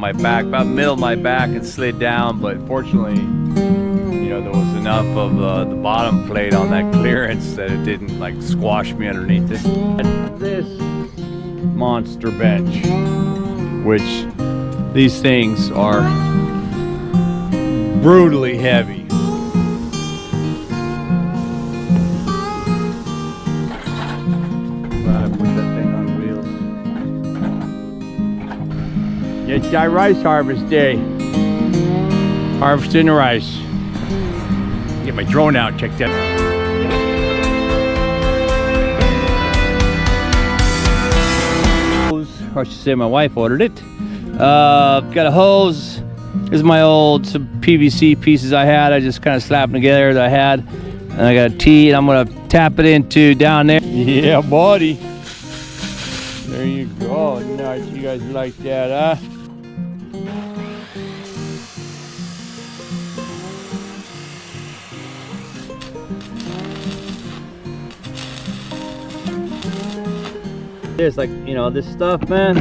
my back, about middle of my back, and slid down. But fortunately, you know, there was enough of the bottom plate on that clearance that it didn't like squash me underneath it. And this monster bench, which these things are brutally heavy. It's our rice harvest day. Harvesting the rice. Get my drone out, check that. Or I should say my wife ordered it. Got a hose. This is my old some PVC pieces I had. I just kind of slapped them together that I had. And I got a T, and I'm gonna tap it into down there. Yeah, buddy. There you go. Nice. You guys like that, huh? There's like, you know, this stuff, man.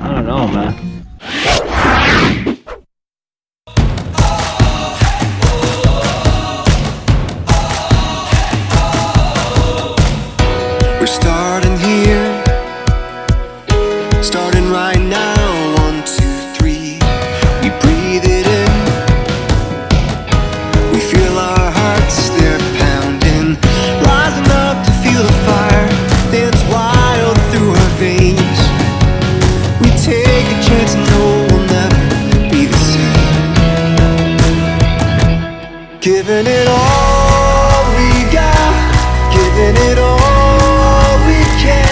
I don't know, man. We're starting here, starting right now. 1, 2, 3. We breathe it in. We feel our hearts, they're pounding, rising up to feel the fire. Dance wild through our veins. We take a chance and know we'll never be the same. Giving it all we got, giving it all we can,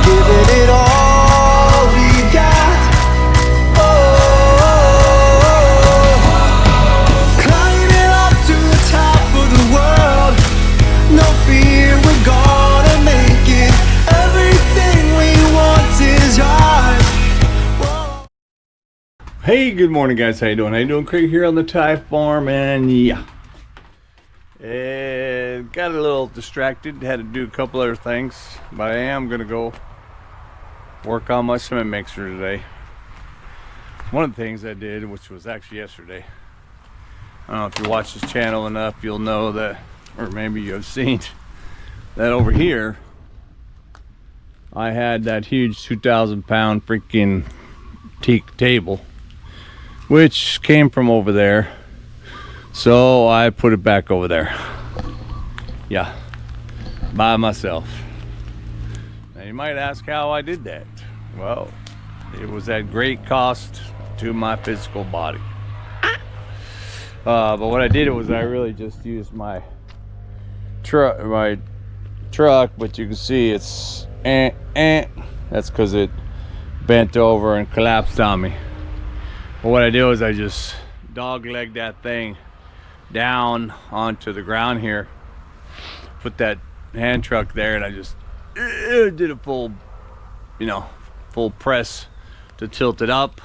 giving it all we got. Oh, climbing up to the top of the world. No fear, we're gonna make it. Everything we want is ours. Whoa. Hey, good morning, guys. How you doing? How you doing? Craig here on the Thai farm, and yeah, and got a little distracted. Had to do a couple other things, but I am gonna go work on my cement mixer today. One of the things I did, which was actually yesterday. I don't know if you watch this channel enough, you'll know that, or maybe you have seen that over here. I had that huge 2,000-pound freaking teak table, which came from over there, so I put it back over there. Yeah, by myself. Now you might ask how I did that. Well, it was at great cost to my physical body. But what I did was I really just used my truck, but you can see it's that's because it bent over and collapsed on me. But what I did was I just dog-legged that thing down onto the ground here, put that hand truck there, and I just did a full, you know, full press to tilt it up,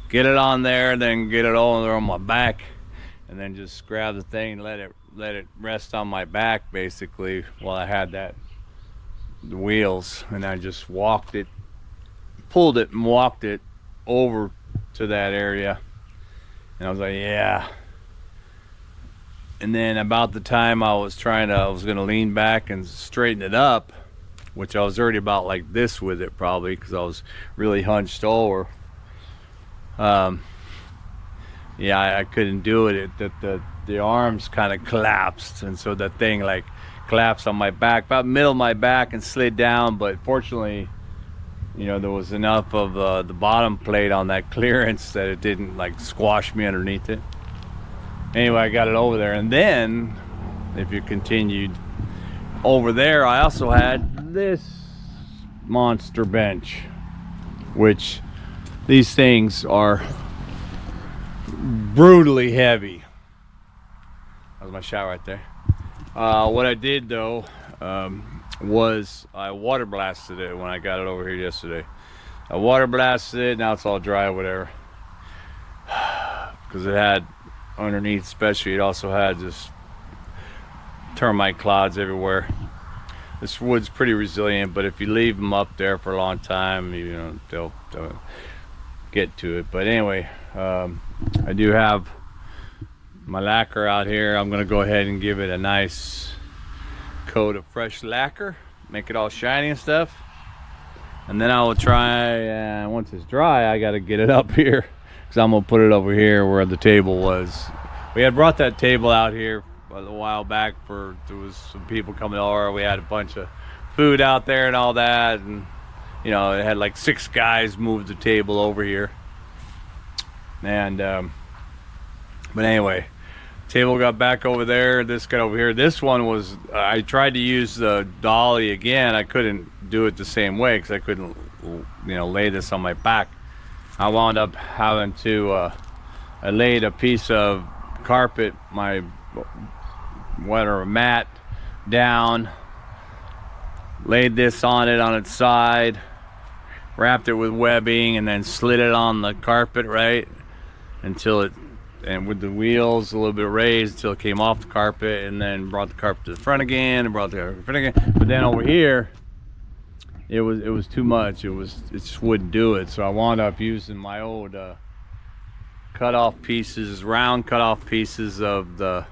get it on there, then get it all on my back, and then just grab the thing and let it rest on my back basically while I had the wheels, and I just walked it, pulled it and walked it over to that area, and I was like, yeah. And then about the time I was gonna lean back and straighten it up, which I was already about like this with it probably because I was really hunched over. Yeah, I couldn't do it. The arms kind of collapsed, and so that thing like collapsed on my back, about middle of my back, and slid down. But fortunately, you know, there was enough of the bottom plate on that clearance that it didn't like squash me underneath it. Anyway, I got it over there, and then if you continued over there, I also had this monster bench, which these things are brutally heavy. That was my shower right there. What I did though was I water blasted it when I got it over here yesterday. I water blasted it, now it's all dry, whatever, because it had underneath, especially, it also had just termite clouds everywhere. This wood's pretty resilient, but if you leave them up there for a long time, you know, they'll get to it. But anyway, I do have my lacquer out here. I'm gonna go ahead and give it a nice coat of fresh lacquer, make it all shiny and stuff. And then I will try, once it's dry, I gotta get it up here, because I'm gonna put it over here where the table was. We had brought that table out here a while back for, there was some people coming over. We had a bunch of food out there and all that, and you know, it had like 6 guys move the table over here. And but anyway, table got back over there, this got over here. This one was, I tried to use the dolly again. I couldn't do it the same way because I couldn't, you know, lay this on my back. I wound up having to I laid a piece of carpet, my whatever mat, down, laid this on it on its side, wrapped it with webbing, and then slid it on the carpet, right, until it, and with the wheels a little bit raised until it came off the carpet, and then brought the carpet to the front again, and brought the carpet to the front again. But then over here, it was too much. It just wouldn't do it. So I wound up using my old cut off pieces, round cut off pieces of the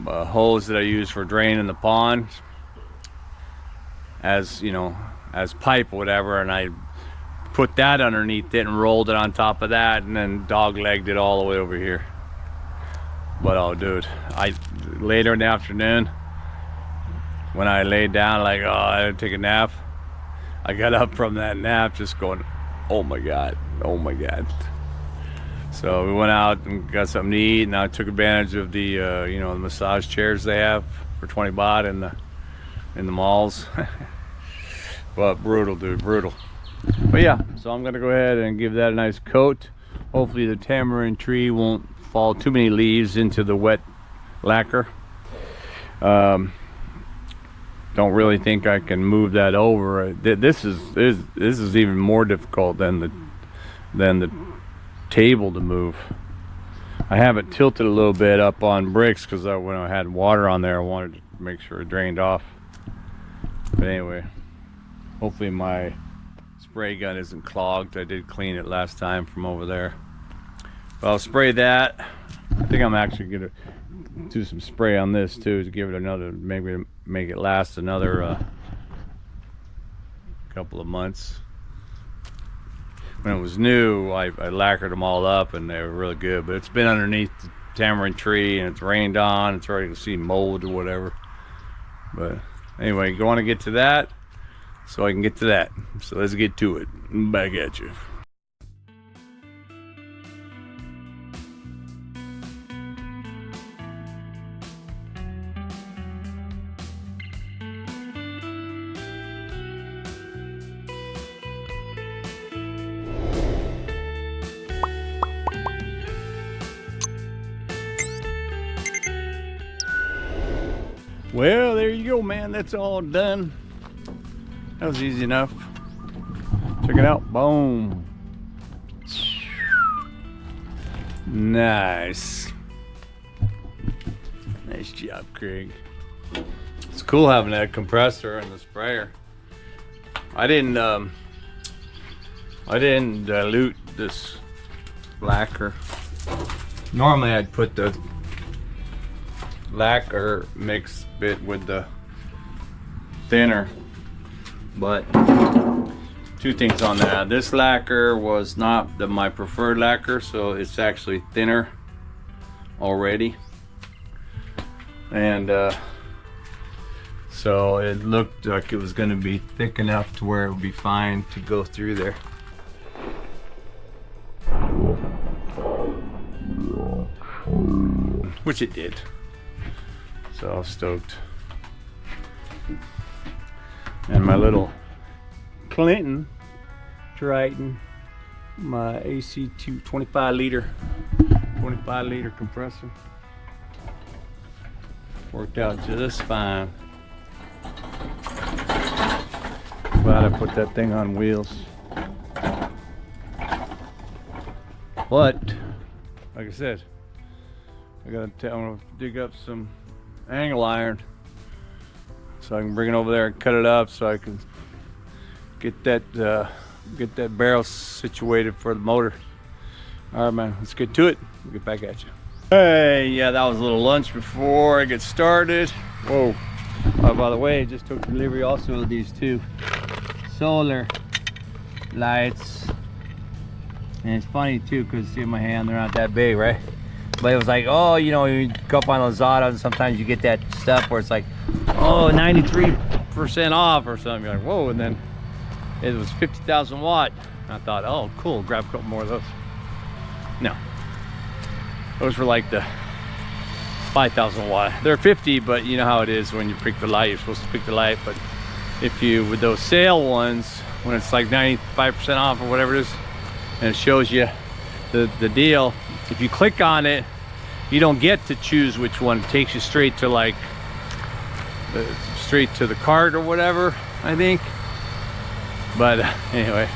hose that I use for draining the pond, as you know, as pipe or whatever, and I put that underneath it and rolled it on top of that, and then dog legged it all the way over here. But oh dude, later in the afternoon when I laid down, like, oh, I had to take a nap, I got up from that nap just going, oh my god, oh my god. So we went out and got something to eat, and I took advantage of the you know, the massage chairs they have for 20 baht in the malls. But brutal, dude, brutal. But yeah, so I'm gonna go ahead and give that a nice coat. Hopefully the tamarind tree won't fall too many leaves into the wet lacquer. Don't really think I can move that over. This is even more difficult than the table to move. I have it tilted a little bit up on bricks because when I had water on there, I wanted to make sure it drained off. But anyway, hopefully my spray gun isn't clogged. I did clean it last time from over there. But I'll spray that. I think I'm actually gonna do some spray on this too, to give it another, maybe make it last another couple of months. When it was new, I lacquered them all up and they were really good, but it's been underneath the tamarind tree and it's rained on, it's already to see mold or whatever. But anyway, you want to get to that so I can get to that. So let's get to it. Back at you. Well, there you go, man. That's all done. That was easy enough. Check it out. Boom. Nice. Nice job, Craig. It's cool having that compressor and the sprayer. I didn't dilute this lacquer. Normally I'd put the lacquer mix bit with the thinner, but two things on that. This lacquer was not my preferred lacquer, so it's actually thinner already, and so it looked like it was going to be thick enough to where it would be fine to go through there. Which it did. So I'm stoked. And my little Clinton Triton, my AC2 25 liter compressor, worked out just fine. Glad I put that thing on wheels. But like I said, I'm gonna dig up some angle iron so so I can bring it over there and cut it up so I can get that barrel situated for the motor. All right, man, let's get to it. We'll get back at you. Hey, yeah, that was a little lunch before I get started. Whoa. Oh, by the way, I just took delivery also of these two solar lights. And it's funny too, because see in my hand, they're not that big, right? But it was like, oh, you know, you go up on Lazada and sometimes you get that stuff where it's like, oh, 93% off or something. You're like, whoa, and then it was 50,000 watt. And I thought, oh, cool, grab a couple more of those. No, those were like the 5,000 watt. They're 50, but you know how it is when you pick the light, you're supposed to pick the light. But if you, with those sale ones, when it's like 95% off or whatever it is, and it shows you the deal, if you click on it, you don't get to choose which one. It takes you straight to like straight to the cart or whatever, I think. But anyway,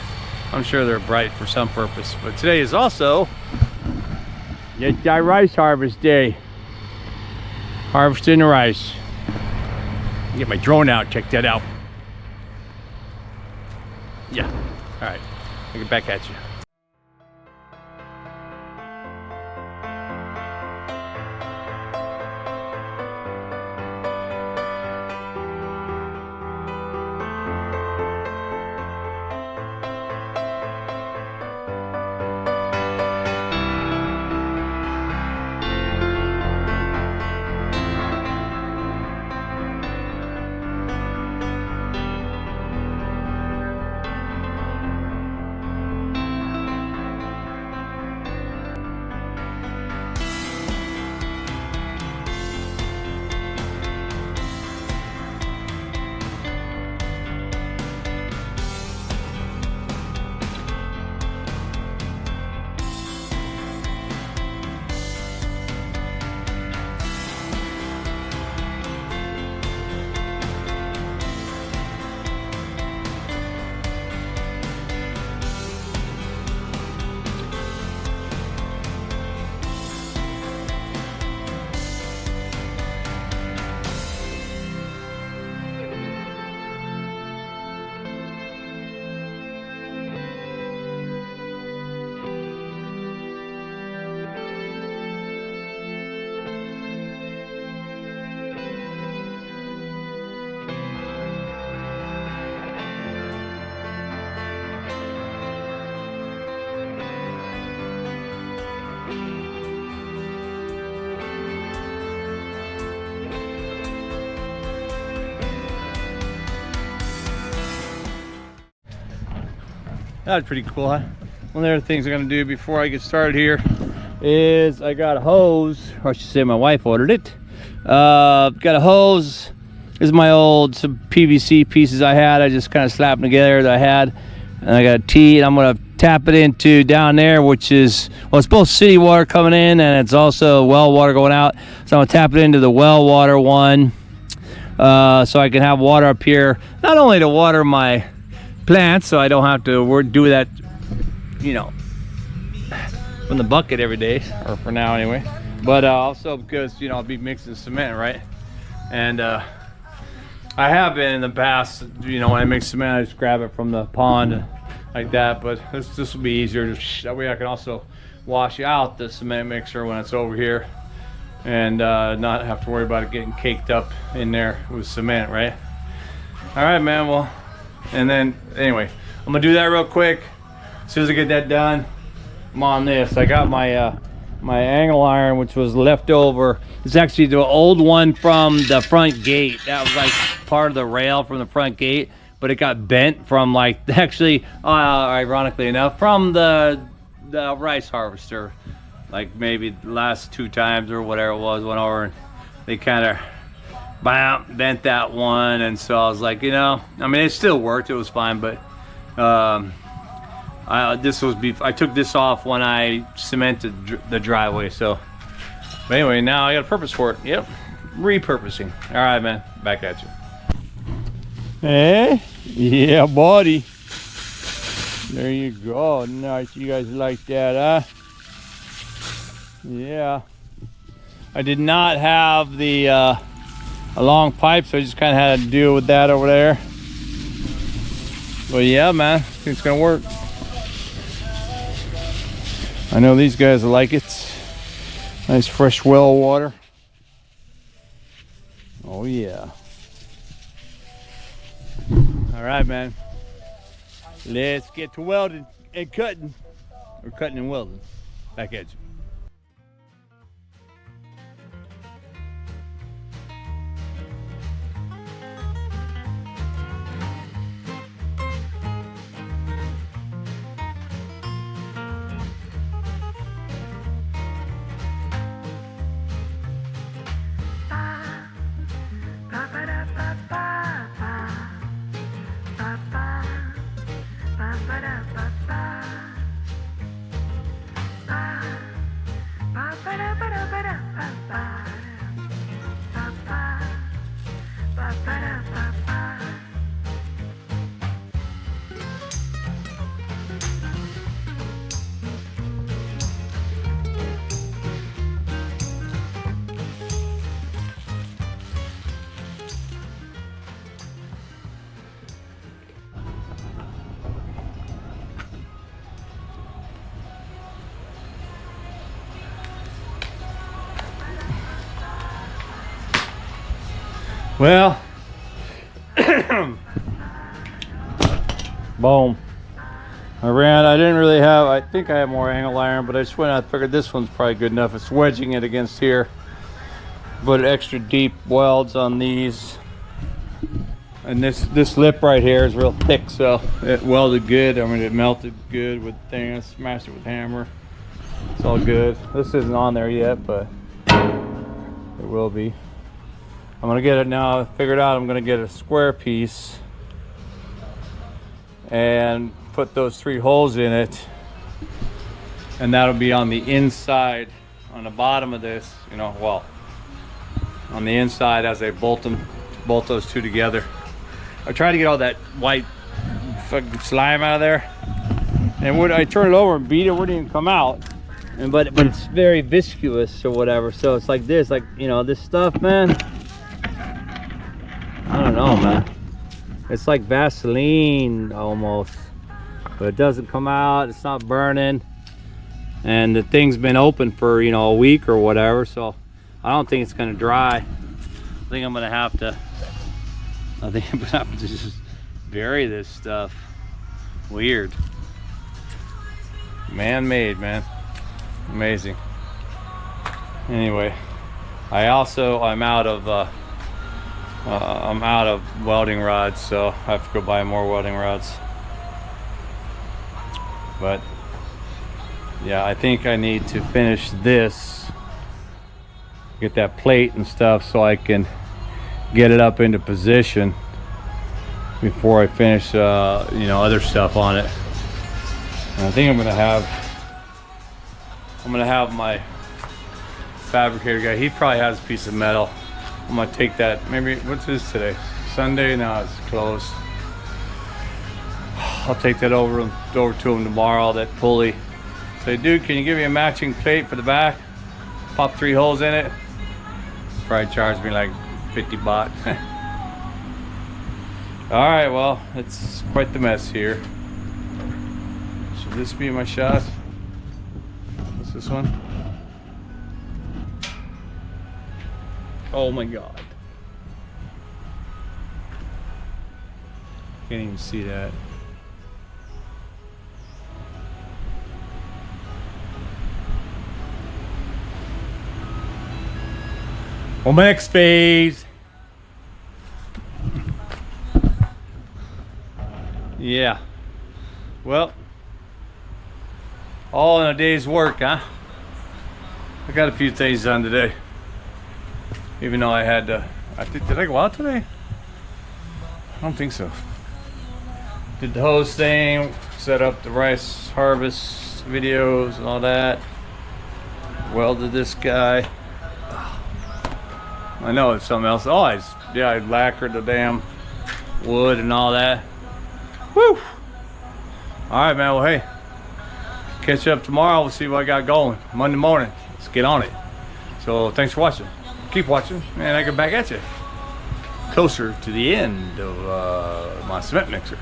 I'm sure they're bright for some purpose. But today is also DJI rice harvest day. Harvesting the rice. Get my drone out, check that out. Yeah, all right, I'll get back at you. That's pretty cool, huh? One of the other things I'm gonna do before I get started here is I got a hose, or I should say my wife ordered it. Got a hose. This is my old some PVC pieces I had. I just kind of slapped them together that I had. And I got a T, and I'm gonna tap it into down there, which is, well, it's both city water coming in and it's also well water going out. So I'm gonna tap it into the well water one, so I can have water up here, not only to water my plants, so I don't have to do that, you know, from the bucket every day, or for now anyway, but also because, you know, I'll be mixing cement, right? And I have been in the past, you know, when I mix cement, I just grab it from the pond like that, but this will be easier. That way I can also wash out the cement mixer when it's over here and not have to worry about it getting caked up in there with cement, right? All right, man, well, and then anyway, I'm gonna do that real quick. As soon as I get that done, I'm on this. I got my my angle iron, which was left over. It's actually the old one from the front gate. That was like part of the rail from the front gate, but it got bent from like, actually, ironically enough, from the rice harvester. Like maybe the last 2 times or whatever it was, went over and they kind of bent that one, and so I was like, you know, I mean, it still worked, it was fine, but I took this off when I cemented the driveway. So, but anyway, now I got a purpose for it. Yep, repurposing. All right, man, back at you. Hey, yeah, buddy, there you go. Nice, you guys like that, huh? Yeah, I did not have the a long pipe, so I just kind of had to deal with that over there. But yeah, man, I think it's gonna work. I know these guys like it. Nice fresh well water. Oh yeah. All right, man. Let's get to welding and cutting. Or cutting and welding. Back at you. Well, boom. I didn't really have, I think I have more angle iron, but I just went out and figured this one's probably good enough. It's wedging it against here. Put extra deep welds on these. And this lip right here is real thick, so it welded good. I mean, it melted good with the thing. I smashed it with a hammer. It's all good. This isn't on there yet, but it will be. I'm gonna get it now. I figured out I'm gonna get a square piece and put those 3 holes in it, and that'll be on the inside, on the bottom of this, you know, well, on the inside as I bolt those 2 together. I tried to get all that white fucking slime out of there, and when I turn it over and beat it, it wouldn't even come out. But it's very viscous or whatever, so it's like this, like, you know, this stuff, man. I don't know, man. It's like Vaseline almost, but it doesn't come out. It's not burning, and the thing's been open for, you know, a week or whatever, so I don't think it's gonna dry. I think I'm gonna have to just bury this stuff. Weird. Man-made, man. Amazing. Anyway, I'm out of welding rods, so I have to go buy more welding rods. But yeah, I think I need to finish this, get that plate and stuff, so I can get it up into position before I finish you know, other stuff on it. And I think I'm gonna have my fabricator guy, he probably has a piece of metal. I'm gonna take that, maybe, what's this today? Sunday? No, it's closed. I'll take that over to him tomorrow, that pulley. Say, dude, can you give me a matching plate for the back? Pop 3 holes in it. Probably charge me like 50 baht. All right, well, it's quite the mess here. Should this be my shot? What's this one? Oh my God. Can't even see that. On my next phase. Yeah. Well, all in a day's work, huh? I got a few things done today. Even though I had to, did I go out today? I don't think so. Did the hose thing, set up the rice harvest videos and all that. Welded this guy. I know it's something else. Oh, I lacquered the damn wood and all that. Woo! All right, man. Well, hey, catch up tomorrow. We'll see what I got going. Monday morning. Let's get on it. So thanks for watching. Keep watching, and I get back at you. closer to the end of my cement mixer.